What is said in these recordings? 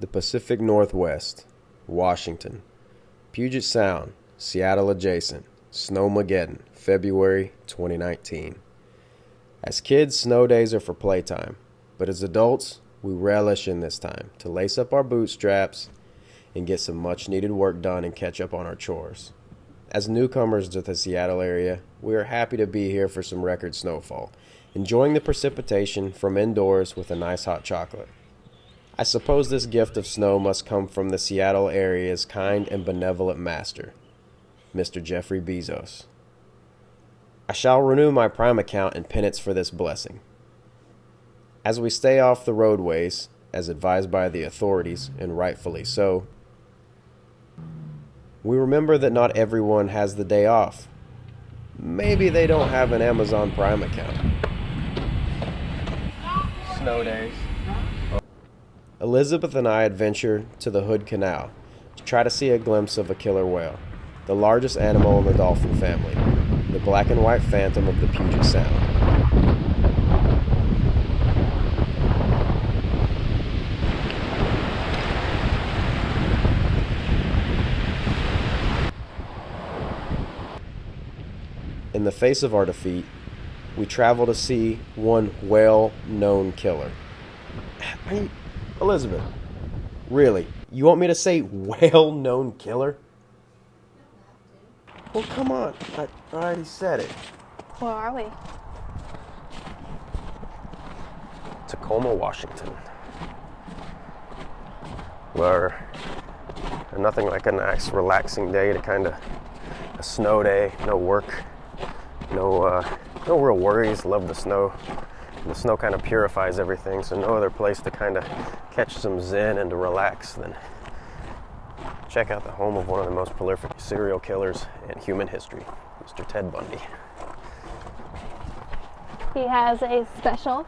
The Pacific Northwest, Washington, Puget Sound, Seattle adjacent, Snowmageddon, February 2019. As kids, snow days are for playtime, but as adults, we relish in this time to lace up our bootstraps and get some much-needed work done and catch up on our chores. As newcomers to the Seattle area, we are happy to be here for some record snowfall, enjoying the precipitation from indoors with a nice hot chocolate. I suppose this gift of snow must come from the Seattle area's kind and benevolent master, Mr. Jeffrey Bezos. I shall renew my Prime account in penance for this blessing. As we stay off the roadways, as advised by the authorities, and rightfully so, we remember that not everyone has the day off. Maybe they don't have an Amazon Prime account. Snow days. Elisabeth and I adventure to the Hood Canal to try to see a glimpse of a killer whale, the largest animal in the dolphin family, the black and white phantom of the Puget Sound. In the face of our defeat, we travel to see one well-known killer. Elisabeth, really? You want me to say well-known killer? Well, come on. I already said it. Where are we? Tacoma, Washington. Where nothing like a nice, relaxing day to kind of a snow day, no work, no real worries. Love the snow. The snow kind of purifies everything, so no other place to kind of catch some zen and to relax than check out the home of one of the most prolific serial killers in human history, Mr. Ted Bundy. He has a special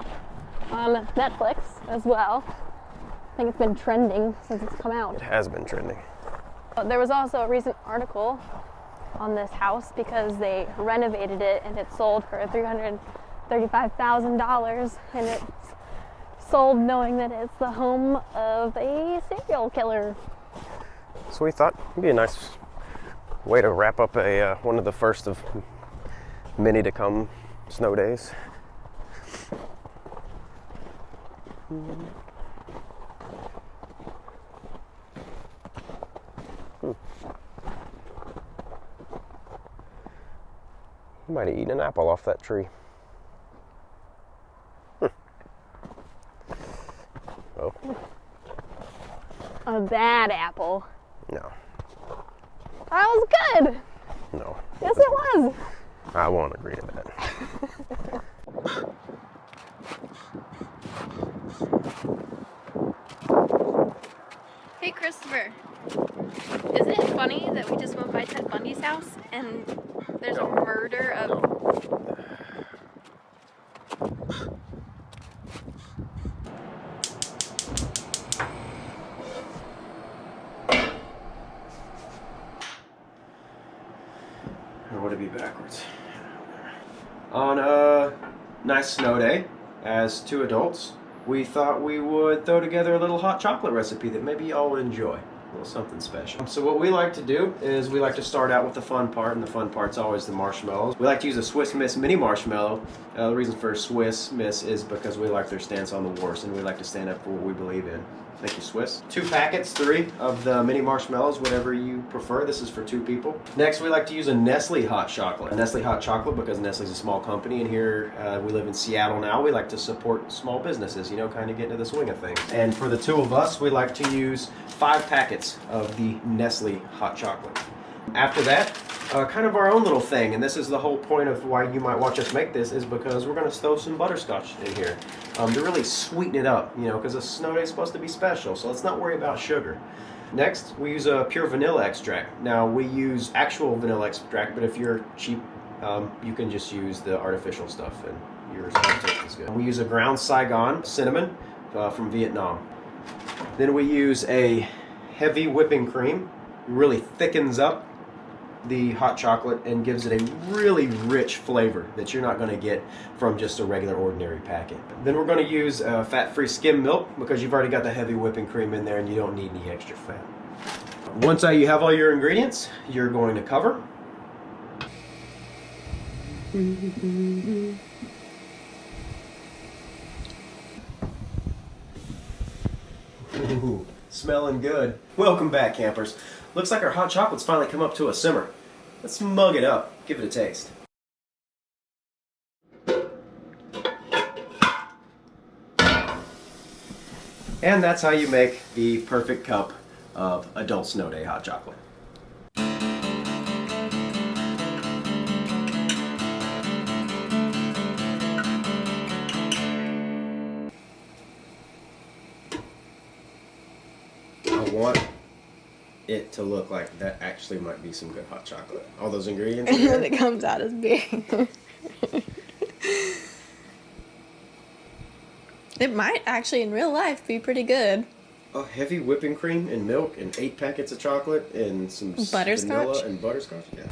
on Netflix as well. I think it's been trending since it's come out. It has been trending. There was also a recent article on this house because they renovated it and it sold for $335,000, and it's sold knowing that it's the home of a serial killer. So we thought it'd be a nice way to wrap up one of the first of many to come snow days. You might have eaten an apple off that tree. Oh. A bad apple. No. That was good. No. Yes, it was. I won't agree to that. Hey Christopher, isn't it funny that we just went by Ted Bundy's house and there's a murder of... Or would it be backwards? On a nice snow day, as two adults, we thought we would throw together a little hot chocolate recipe that maybe y'all would enjoy. A little something special. So what we like to do is we like to start out with the fun part, and the fun part's always the marshmallows. We like to use a Swiss Miss mini marshmallow. The reason for Swiss Miss is because we like their stance on the wars, and we like to stand up for what we believe in. Thank you, Swiss. 2 packets, 3 of the mini marshmallows, whatever you prefer. This is for 2 people. Next, we like to use a Nestle hot chocolate. A Nestle hot chocolate because Nestle's a small company, and here we live in Seattle now. We like to support small businesses, you know, kind of get into the swing of things. And for the 2 of us, we like to use 5 packets of the Nestle hot chocolate. After that, kind of our own little thing, and this is the whole point of why you might watch us make this, is because we're going to throw some butterscotch in here to really sweeten it up, you know, because a snow day is supposed to be special, so let's not worry about sugar. Next, we use a pure vanilla extract. Now, we use actual vanilla extract, but if you're cheap, you can just use the artificial stuff, and yours won't taste as good. We use a ground Saigon cinnamon from Vietnam. Then we use a heavy whipping cream, really thickens up the hot chocolate and gives it a really rich flavor that you're not going to get from just a regular ordinary packet. Then we're going to use fat-free skim milk because you've already got the heavy whipping cream in there and you don't need any extra fat. Once you have all your ingredients, you're going to cover. Ooh, smelling good. Welcome back, campers. Looks like our hot chocolate's finally come up to a simmer. Let's mug it up, give it a taste. And that's how you make the perfect cup of adult snow day hot chocolate. I want it to look like that actually might be some good hot chocolate. All those ingredients in there. And it comes out as big. It might actually in real life be pretty good. A heavy whipping cream and milk and 8 packets of chocolate and some Butterscotch? vanilla and butterscotch. Yeah.